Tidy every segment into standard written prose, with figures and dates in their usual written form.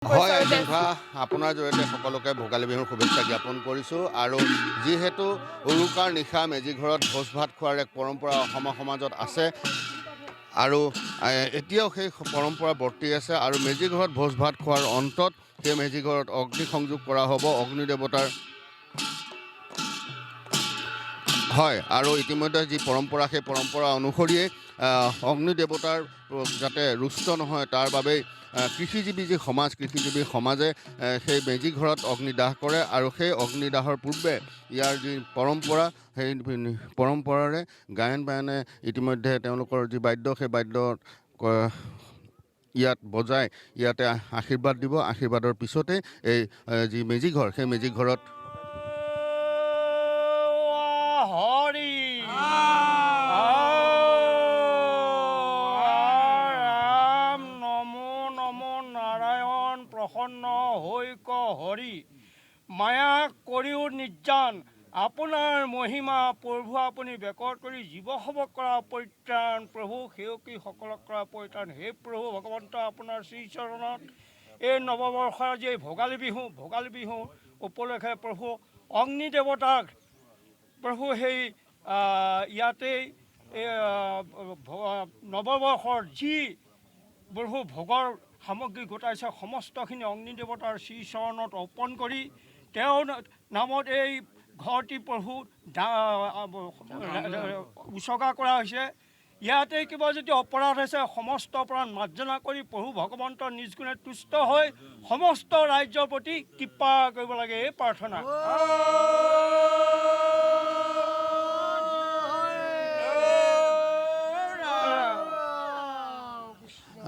হয় আইজেংখা আপোনাৰ জৰিয়তে সকলোকে ভোগালী বিহুৰ শুভেচ্ছা জ্ঞাপন কৰিছোঁ আৰু যিহেতু উৰুকাৰ নিশা মেজি ঘৰত ভোজ ভাত খোৱাৰ এক পৰম্পৰা অসমৰ সমাজত আছে আৰু এতিয়াও সেই পৰম্পৰা বৰ্তি আছে আৰু মেজি ঘৰত ভোজ ভাত খোৱাৰ অন্তত সেই মেজি ঘৰত অগ্নি সংযোগ কৰা হ'ব অগ্নি দেৱতাৰ হয় আৰু ইতিমধ্যে যি পৰম্পৰা সেই পৰম্পৰা অনুসৰিয়ে অগ্নি দেৱতাৰ যাতে ৰুষ্ট নহয় তাৰ বাবেই কৃষিজীৱী যি সমাজ কৃষিজীৱী সমাজে সেই মেজি ঘৰত অগ্নিদাহ কৰে আৰু সেই অগ্নিদাহৰ পূৰ্বে ইয়াৰ যি পৰম্পৰা সেই পৰম্পৰাৰে গায়ন বায়নে ইতিমধ্যে তেওঁলোকৰ যি বাদ্য সেই বাদ্য ইয়াত বজাই ইয়াতে আশীৰ্বাদ দিব আশীৰ্বাদৰ পিছতে এই যি মেজিঘৰ সেই মেজিঘৰত হৰি ৰাম নমো নমো নাৰায়ণ প্ৰসন্ন হৈক হৰি মায়া কৰিও নিৰ্যান আপোনাৰ মহিমা প্ৰভু আপুনি বেকৰ কৰি জীৱসৱক কৰা পৰিত্ৰাণ প্ৰভু সেৱকীসকলক কৰা পৰিত্ৰাণ হে প্ৰভু ভগৱন্ত আপোনাৰ শ্ৰীচৰণত এই নৱবৰ্ষৰ যি ভোগালী বিহু উপলক্ষে প্ৰভু অগ্নি দেৱতাক প্ৰভু সেই ইয়াতেই নৱবৰ্ষৰ যি প্ৰভু ভোগৰ সামগ্ৰী গোটাইছে সমস্তখিনি অগ্নি দেৱতাৰ শ্ৰীচৰণত অৰ্পণ কৰি তেওঁৰ নামত এই ঘৰটি প্ৰভু উচৰ্গা কৰা হৈছে ইয়াতে কিবা যদি অপৰাধ হৈছে সমস্ত অপৰাধ মাৰ্জনা কৰি প্ৰভু ভগৱন্ত নিজ গুণে তুষ্ট হৈ সমস্ত ৰাজ্যৰ প্ৰতি কৃপা কৰিব লাগে এই প্ৰাৰ্থনা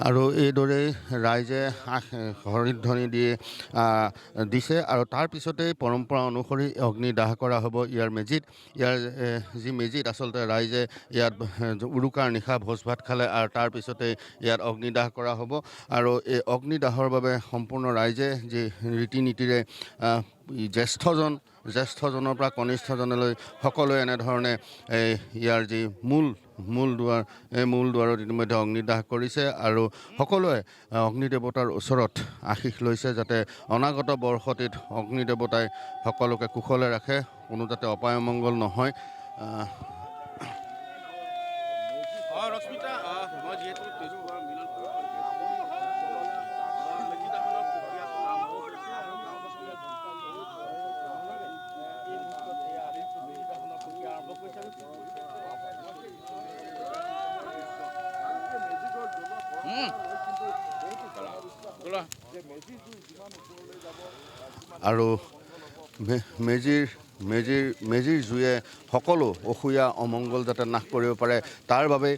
আৰু এইদৰেই ৰাইজে হৰিধ্বনি দিয়ে দিছে আৰু তাৰ পিছতেই পৰম্পৰা অনুসৰি অগ্নিদাহ কৰা হ'ব ইয়াৰ মেজিত ইয়াৰ যি মেজিত আচলতে ৰাইজে ইয়াত উৰুকাৰ নিশা ভোজ ভাত খালে আৰু তাৰ পিছতেই ইয়াত অগ্নিদাহ কৰা হ'ব আৰু এই অগ্নিদাহৰ বাবে সম্পূৰ্ণ ৰাইজে যি ৰীতি নীতিৰে জ্যেষ্ঠজনৰ পৰা কনিষ্ঠজনলৈ সকলোৱে এনেধৰণে ইয়াৰ যি মূল দুৱাৰত ইতিমধ্যে অগ্নিদাহ কৰিছে আৰু সকলোৱে অগ্নিদেৱতাৰ ওচৰত আশীষ লৈছে যাতে অনাগত বৰ্ষটিত অগ্নিদেৱতাই সকলোকে কুশলে ৰাখে কোনো যাতে অপায় অমংগল নহয় আৰু মেজিৰ জুয়ে সকলো অসূয়া অমংগল যাতে নাশ কৰিব পাৰে তাৰ বাবে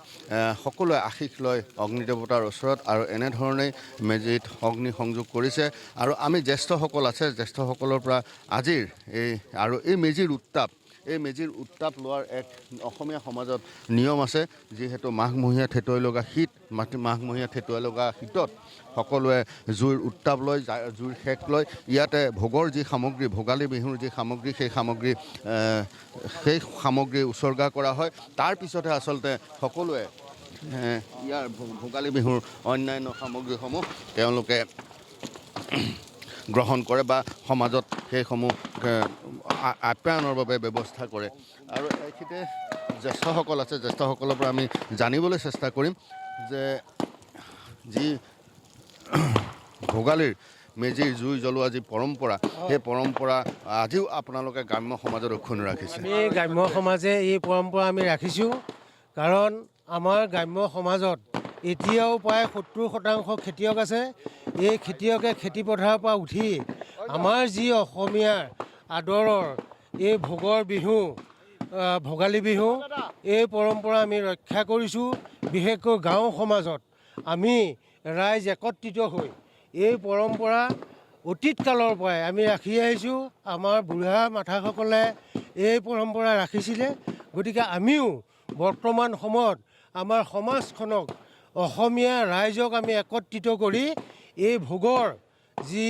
সকলোৱে আশীষ লয় অগ্নিদেৱতাৰ ওচৰত আৰু এনেধৰণেই মেজিত অগ্নি সংযোগ কৰিছে আৰু আমি জ্যেষ্ঠসকলৰ পৰা আজিৰ এই মেজিৰ উত্তাপ লোৱাৰ এক অসমীয়া সমাজত নিয়ম আছে যিহেতু মাঘমহীয়া ঠেটুৱাই লগা শীতত সকলোৱে জুইৰ উত্তাপ লয় জুইৰ শেক লয় ইয়াতে ভোগৰ যি সামগ্ৰী ভোগালী বিহুৰ যি সামগ্ৰী সেই সামগ্ৰী উচৰ্গা কৰা হয় তাৰ পিছতহে আচলতে সকলোৱে ইয়াৰ ভোগালী বিহুৰ অন্যান্য সামগ্ৰীসমূহ তেওঁলোকে গ্ৰহণ কৰে বা সমাজত সেইসমূহ আপ্যায়নৰ বাবে ব্যৱস্থা কৰে আৰু এইখিনিতে জ্যেষ্ঠসকলৰ পৰা আমি জানিবলৈ চেষ্টা কৰিম যে যি ভোগালীৰ মেজিৰ জুই জ্বলোৱা যি পৰম্পৰা সেই পৰম্পৰা আজিও আপোনালোকে গ্ৰাম্য সমাজত অক্ষুণ্ণ ৰাখিছে আমি গ্ৰাম্য সমাজে এই পৰম্পৰা আমি ৰাখিছোঁ কাৰণ আমাৰ গ্ৰাম্য সমাজত এতিয়াও প্ৰায় 70% খেতিয়ক আছে এই খেতিয়কে খেতিপথাৰৰ পৰা উঠি আমাৰ যি অসমীয়াৰ আদৰৰ এই ভোগৰ বিহু ভোগালী বিহু এই পৰম্পৰা আমি ৰক্ষা কৰিছোঁ বিশেষকৈ গাঁও সমাজত আমি ৰাইজ একত্ৰিত হৈ এই পৰম্পৰা অতীত কালৰ পৰাই আমি ৰাখি আহিছোঁ আমাৰ বুঢ়া মাথাসকলে এই পৰম্পৰা ৰাখিছিলে গতিকে আমিও বৰ্তমান সময়ত আমাৰ সমাজখনক অসমীয়া ৰাইজক আমি একত্ৰিত কৰি এই ভোগৰ যি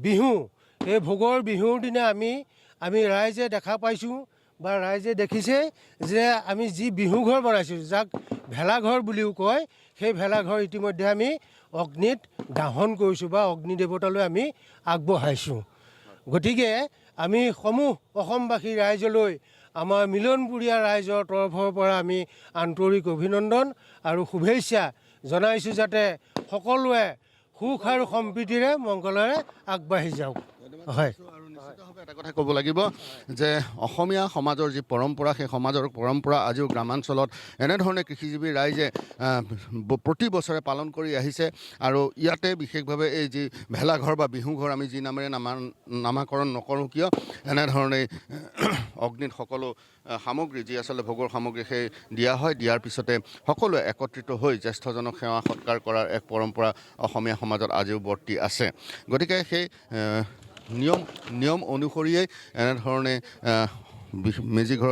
বিহু এই ভোগৰ বিহুৰ দিনা আমি ৰাইজে দেখা পাইছোঁ বা ৰাইজে দেখিছে যে আমি যি বিহু ঘৰ বনাইছোঁ যাক ভেলাঘৰ বুলিও কয় সেই ভেলাঘৰ ইতিমধ্যে আমি অগ্নিত দাহন কৰিছোঁ বা অগ্নি দেৱতালৈ আমি আগবঢ়াইছোঁ। গতিকে আমি সমূহ অসমবাসী ৰাইজলৈ আমাৰ মিলনপুৰীয়া ৰাইজৰ তৰফৰ পৰা আমি আন্তৰিক অভিনন্দন আৰু শুভেচ্ছা জনাইছোঁ, যাতে সকলোৱে সুখ আৰু সম্প্ৰীতিৰে মংগলেৰে আগবাঢ়ি যাওক। হয়, আৰু নিশ্চিতভাৱে এটা কথা ক'ব লাগিব যে অসমীয়া সমাজৰ যি পৰম্পৰা, সেই সমাজৰ পৰম্পৰা আজিও গ্ৰামাঞ্চলত এনেধৰণে কৃষিজীৱী ৰাইজে প্ৰতি বছৰে পালন কৰি আহিছে। আৰু ইয়াতে বিশেষভাৱে এই যি ভেলাঘৰ বা বিহুঘৰ আমি যি নামেৰে নামাকৰণ নকৰোঁ কিয়, এনেধৰণে অগ্নিত সকলো সামগ্ৰী যি আচলতে ভোগৰ সামগ্ৰী সেই দিয়া হয়। দিয়াৰ পিছতে সকলোৱে একত্ৰিত হৈ জ্যেষ্ঠজনক সেৱা সৎকাৰ কৰাৰ এক পৰম্পৰা অসমীয়া সমাজত আজিও বৰ্তি আছে। গতিকে সেই নিয়ম অনুসৰিয়েই এনেধৰণে মেজি ঘৰত